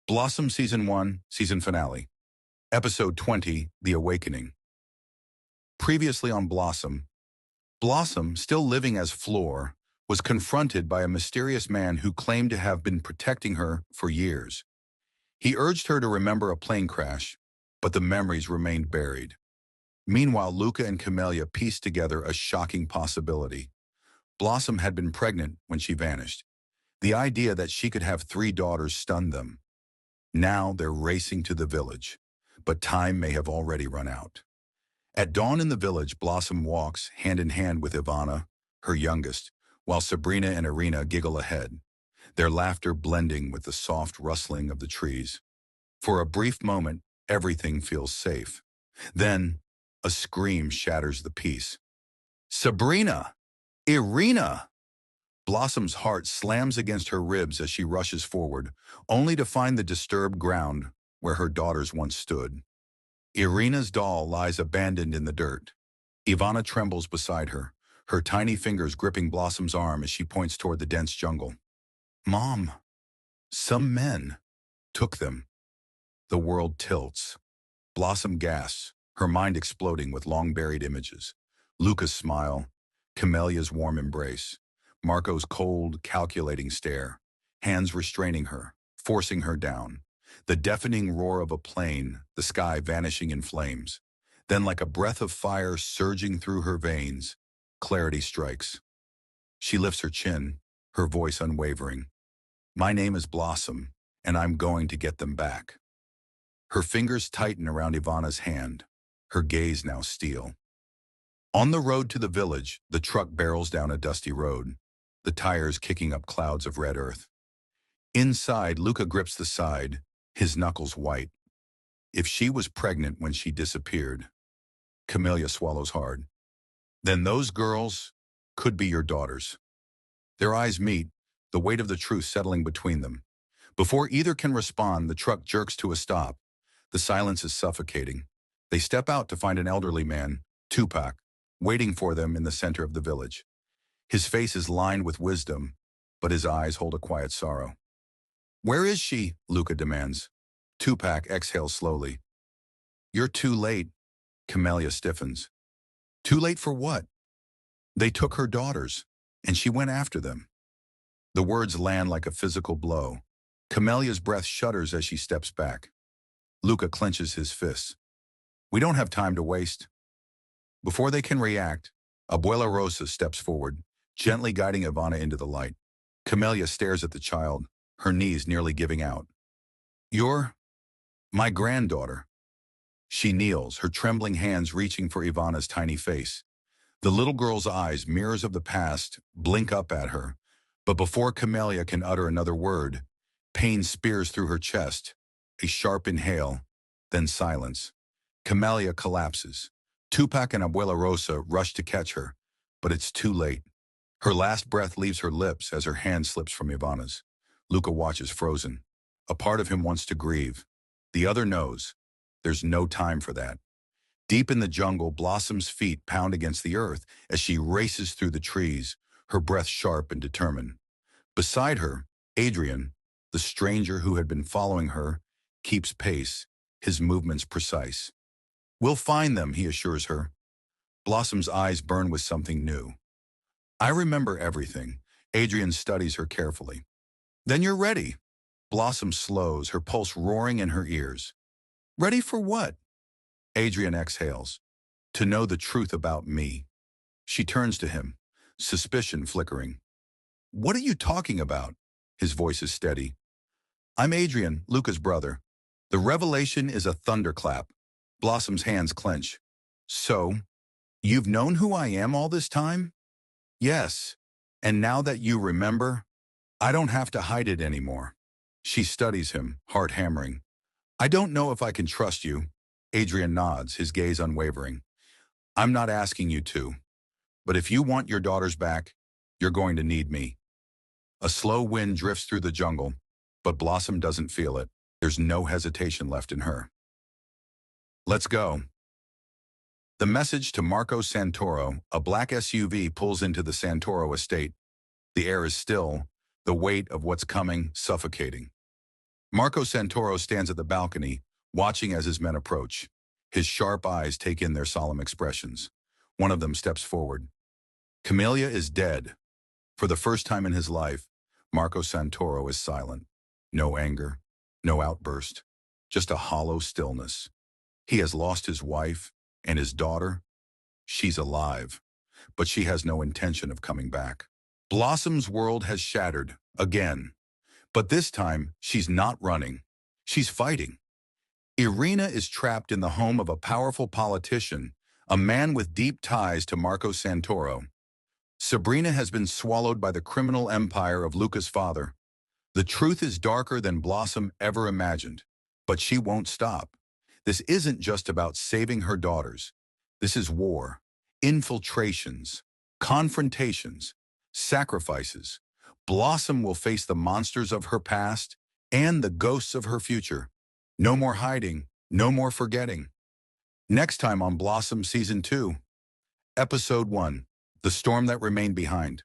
Blossom Season 1, Season Finale. Episode 20, The Awakening. Previously on Blossom, Blossom, still living as Floor, was confronted by a mysterious man who claimed to have been protecting her for years. He urged her to remember a plane crash, but the memories remained buried. Meanwhile, Luca and Camellia pieced together a shocking possibility. Blossom had been pregnant when she vanished. The idea that she could have 3 daughters stunned them. Now they're racing to the village, but time may have already run out. At dawn in the village, Blossom walks hand in hand with Ivana, her youngest, while Sabrina and Irina giggle ahead, their laughter blending with the soft rustling of the trees. For a brief moment, everything feels safe. Then, a scream shatters the peace. "Sabrina! Irina!" Blossom's heart slams against her ribs as she rushes forward, only to find the disturbed ground where her daughters once stood. Irina's doll lies abandoned in the dirt. Ivana trembles beside her, her tiny fingers gripping Blossom's arm as she points toward the dense jungle. "Mom, some men took them." The world tilts. Blossom gasps, her mind exploding with long-buried images. Luca's smile, Camellia's warm embrace, Marco's cold, calculating stare, hands restraining her, forcing her down. The deafening roar of a plane, the sky vanishing in flames. Then, like a breath of fire surging through her veins, clarity strikes. She lifts her chin, her voice unwavering. "My name is Blossom, and I'm going to get them back." Her fingers tighten around Ivana's hand, her gaze now steel. On the road to the village, the truck barrels down a dusty road, the tires kicking up clouds of red earth. Inside, Luca grips the side, his knuckles white. If she was pregnant when she disappeared, Camellia swallows hard. Then those girls could be your daughters. Their eyes meet, the weight of the truth settling between them. Before either can respond, the truck jerks to a stop. The silence is suffocating. They step out to find an elderly man, Tupac, waiting for them in the center of the village. His face is lined with wisdom, but his eyes hold a quiet sorrow. "Where is she?" Luca demands. Tupac exhales slowly. "You're too late." Camellia stiffens. "Too late for what?" "They took her daughters, and she went after them." The words land like a physical blow. Camellia's breath shudders as she steps back. Luca clenches his fists. "We don't have time to waste." Before they can react, Abuela Rosa steps forward, gently guiding Ivana into the light. Camellia stares at the child, her knees nearly giving out. "You're my granddaughter." She kneels, her trembling hands reaching for Ivana's tiny face. The little girl's eyes, mirrors of the past, blink up at her, but before Camellia can utter another word, pain spears through her chest, a sharp inhale, then silence. Camellia collapses. Tupac and Abuela Rosa rush to catch her, but it's too late. Her last breath leaves her lips as her hand slips from Ivana's. Luca watches frozen. A part of him wants to grieve. The other knows. There's no time for that. Deep in the jungle, Blossom's feet pound against the earth as she races through the trees, her breath sharp and determined. Beside her, Adrian, the stranger who had been following her, keeps pace, his movements precise. "We'll find them," he assures her. Blossom's eyes burn with something new. "I remember everything." Adrian studies her carefully. "Then you're ready." Blossom slows, her pulse roaring in her ears. "Ready for what?" Adrian exhales. "To know the truth about me." She turns to him, suspicion flickering. "What are you talking about?" His voice is steady. "I'm Adrian, Luca's brother. The revelation is a thunderclap." Blossom's hands clench. "So, you've known who I am all this time?" "Yes. And now that you remember, I don't have to hide it anymore." She studies him, heart hammering. "I don't know if I can trust you." Adrian nods, his gaze unwavering. "I'm not asking you to. But if you want your daughters back, you're going to need me." A slow wind drifts through the jungle, but Blossom doesn't feel it. There's no hesitation left in her. "Let's go." The message to Marco Santoro, a black SUV pulls into the Santoro estate. The air is still, the weight of what's coming suffocating. Marco Santoro stands at the balcony, watching as his men approach. His sharp eyes take in their solemn expressions. One of them steps forward. Camellia is dead. For the first time in his life, Marco Santoro is silent. No anger, no outburst, just a hollow stillness. He has lost his wife and his daughter. She's alive, but she has no intention of coming back. Blossom's world has shattered, again. But this time, she's not running. She's fighting. Irina is trapped in the home of a powerful politician, a man with deep ties to Marco Santoro. Sabrina has been swallowed by the criminal empire of Luca's father. The truth is darker than Blossom ever imagined, but she won't stop. This isn't just about saving her daughters. This is war, infiltrations, confrontations, sacrifices. Blossom will face the monsters of her past and the ghosts of her future. No more hiding, no more forgetting. Next time on Blossom Season 2, Episode 1, The Storm That Remained Behind.